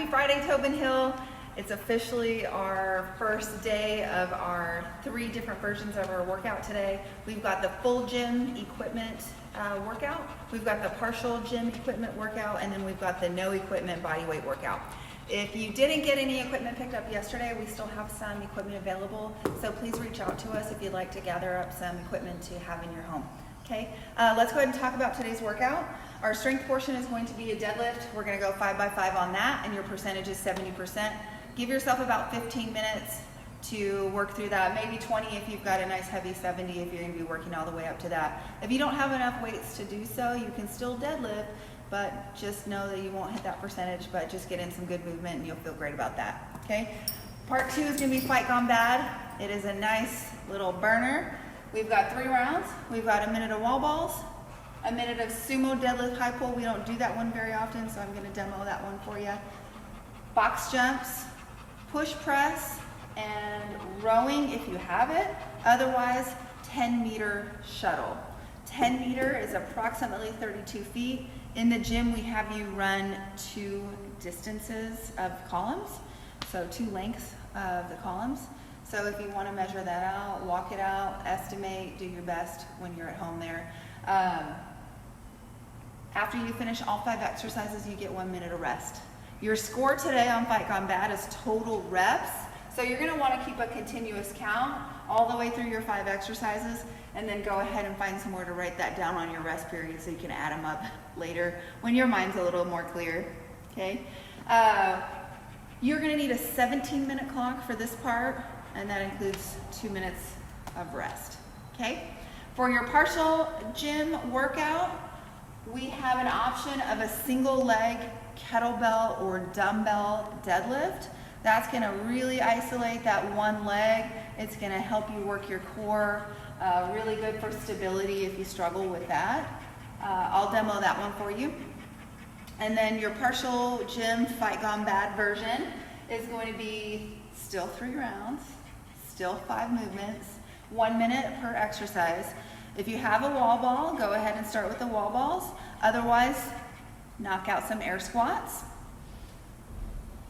Happy Friday, Tobin Hill. It's officially our first day of our 3 different versions of our workout today. We've got the full gym equipment workout, we've got the partial gym equipment workout, and then we've got the no equipment body weight workout. If you didn't get any equipment picked up yesterday, we still have some equipment available, so please reach out to us if you'd like to gather up some equipment to have in your home. Okay, let's go ahead and talk about today's workout. Our strength portion is going to be a deadlift. We're going to go 5 by 5 on that, and your percentage is 70%. Give yourself about 15 minutes to work through that, maybe 20 if you've got a nice heavy 70 if you're going to be working all the way up to that. If you don't have enough weights to do so, you can still deadlift, but just know that you won't hit that percentage, but just get in some good movement and you'll feel great about that. Okay. Part 2 is going to be Fight Gone Bad. It is a nice little burner. We've got 3 rounds. We've got a minute of wall balls, a minute of sumo deadlift high pull. We don't do that one very often, so I'm going to demo that one for you. Box jumps, push press, and rowing if you have it. Otherwise, 10-meter shuttle. 10 meter is approximately 32 feet. In the gym, we have you run 2 distances of columns, so 2 lengths of the columns. So if you want to measure that out, walk it out, estimate, do your best when you're at home there. After you finish all 5 exercises, you get 1 minute of rest. Your score today on Fight Gone Bad is total reps. So you're going to want to keep a continuous count all the way through your 5 exercises, and then go ahead and find somewhere to write that down on your rest period so you can add them up later when your mind's a little more clear. Okay. You're going to need a 17-minute clock for this part, and that includes 2 minutes of rest. Okay. For your partial gym workout, we have an option of a single leg kettlebell or dumbbell deadlift. That's going to really isolate that one leg. It's going to help you work your core. Really good for stability if you struggle with that. I'll demo that one for you. And then your partial gym Fight Gone Bad version is going to be still 3 rounds, still 5 movements, 1 minute per exercise. If you have a wall ball, go ahead and start with the wall balls. Otherwise, knock out some air squats.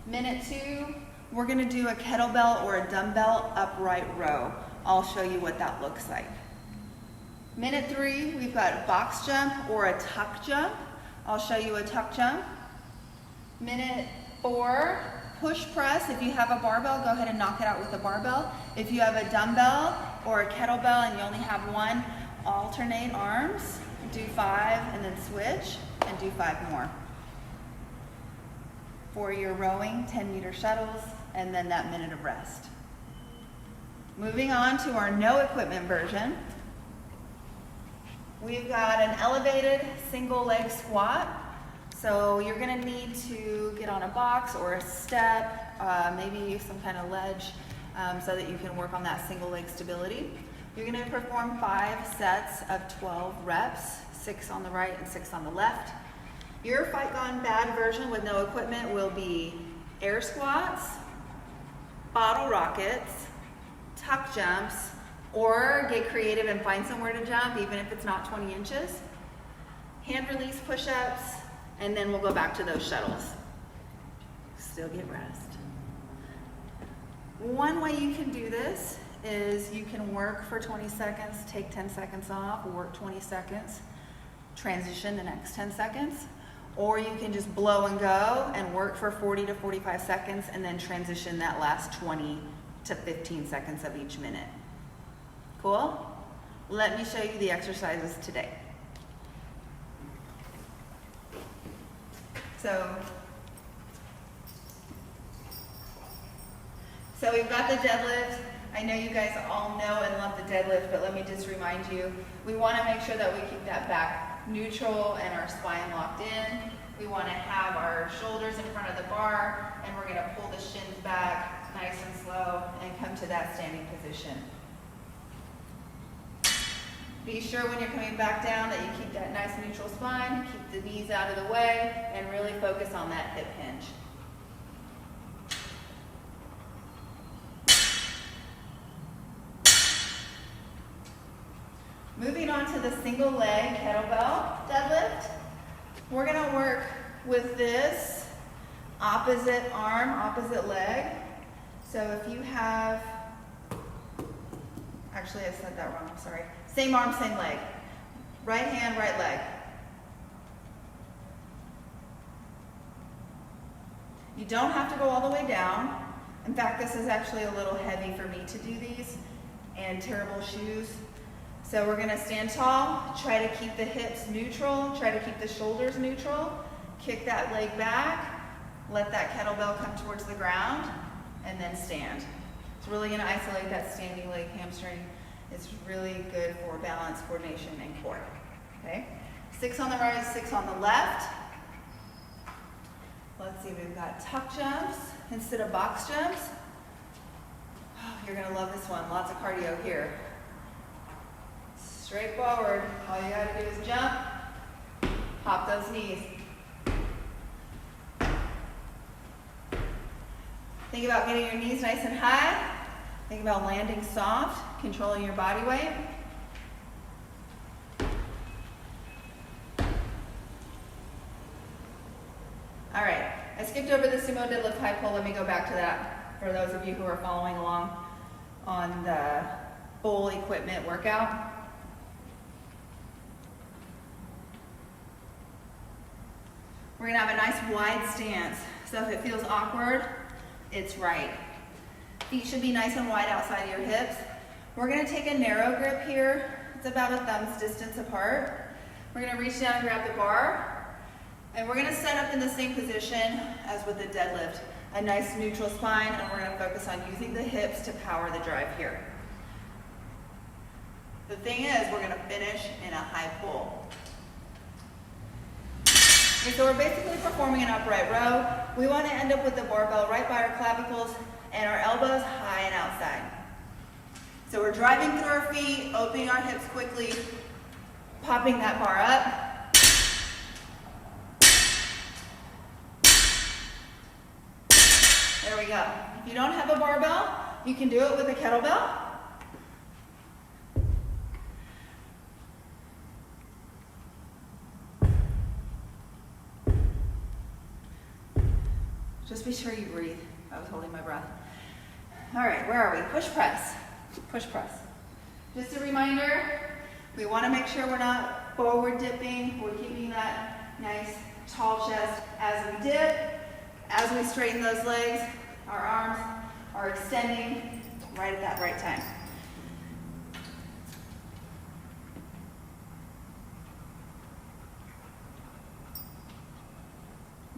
Minute 2, we're going to do a kettlebell or a dumbbell upright row. I'll show you what that looks like. Minute 3, we've got a box jump or a tuck jump. I'll show you a tuck jump. Minute 4, push press. If you have a barbell, go ahead and knock it out with a barbell. If you have a dumbbell or a kettlebell and you only have one, alternate arms. Do 5 and then switch and do 5 more. For your rowing, 10-meter shuttles, and then that minute of rest. Moving on to our no equipment version. We've got an elevated single leg squat. So you're going to need to get on a box or a step, maybe some kind of ledge, so that you can work on that single leg stability. You're going to perform 5 sets of 12 reps, 6 on the right and 6 on the left. Your Fight Gone Bad version with no equipment will be air squats, bottle rockets, tuck jumps, or get creative and find somewhere to jump, even if it's not 20 inches. Hand release push-ups, and then we'll go back to those shuttles. Still get rest. One way you can do this is you can work for 20 seconds, take 10 seconds off, work 20 seconds, transition the next 10 seconds. Or you can just blow and go and work for 40 to 45 seconds and then transition that last 20 to 15 seconds of each minute. Cool? Let me show you the exercises today. So we've got the deadlift. I know you guys all know and love the deadlift, but let me just remind you, we want to make sure that we keep that back neutral and our spine locked in. We want to have our shoulders in front of the bar, and we're going to pull the shins back nice and slow and come to that standing position. Be sure when you're coming back down that you keep that nice neutral spine, keep the knees out of the way, and really focus on that hip hinge. Moving on to the single leg kettlebell deadlift. We're going to work with this Opposite arm, opposite leg. So if you have, actually I said that wrong, I'm sorry. Same arm, same leg. Right hand, right leg. You don't have to go all the way down. In fact, this is actually a little heavy for me to do these, and terrible shoes. So we're gonna stand tall, try to keep the hips neutral, try to keep the shoulders neutral, kick that leg back, let that kettlebell come towards the ground, and then stand. It's really gonna isolate that standing leg hamstring. It's really good for balance, coordination, and core, okay? 6 on the right, 6 on the left. Let's see, we've got tuck jumps instead of box jumps. Oh, you're gonna love this one, lots of cardio here. Straight forward, all you gotta do is jump, hop those knees. Think about getting your knees nice and high. Think about landing soft, controlling your body weight. All right, I skipped over the sumo deadlift high pull. Let me go back to that for those of you who are following along on the full equipment workout. We're gonna have a nice wide stance. So if it feels awkward, it's right. Feet should be nice and wide outside of your hips. We're gonna take a narrow grip here. It's about a thumb's distance apart. We're gonna reach down and grab the bar. And we're gonna set up in the same position as with the deadlift. A nice neutral spine, and we're gonna focus on using the hips to power the drive here. The thing is, we're gonna finish in a high pull. Okay, so we're basically performing an upright row. We want to end up with the barbell right by our clavicles and our elbows high and outside. So we're driving through our feet, opening our hips quickly, popping that bar up. There we go. If you don't have a barbell, you can do it with a kettlebell. Just be sure you breathe. I was holding my breath. All right, where are we? Push press. Push press. Just a reminder, we want to make sure we're not forward dipping. We're keeping that nice tall chest as we dip. As we straighten those legs, our arms are extending right at that right time.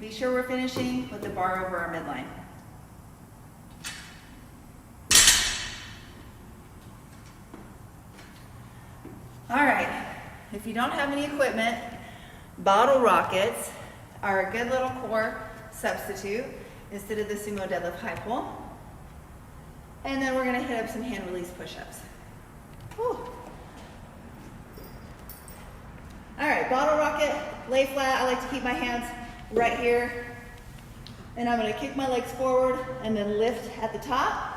Be sure we're finishing with the bar over our midline. All right, if you don't have any equipment, bottle rockets are a good little core substitute instead of the sumo deadlift high pull. And then we're gonna hit up some hand release push-ups. Whew. All right, bottle rocket, lay flat. I like to keep my hands right here. And I'm gonna kick my legs forward and then lift at the top.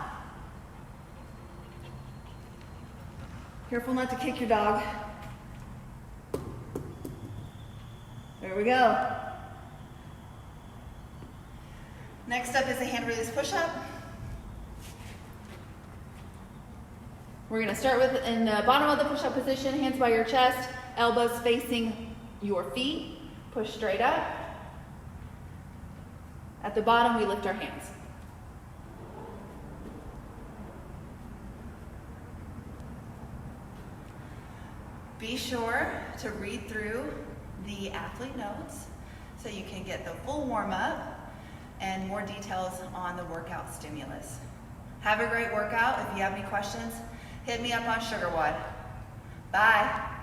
Careful not to kick your dog. There we go. Next up is a hand release push-up. We're gonna start with in the bottom of the push-up position, hands by your chest, elbows facing your feet, push straight up. At the bottom, we lift our hands. Be sure to read through the athlete notes so you can get the full warm-up and more details on the workout stimulus. Have a great workout. If you have any questions, hit me up on SugarWOD. Bye.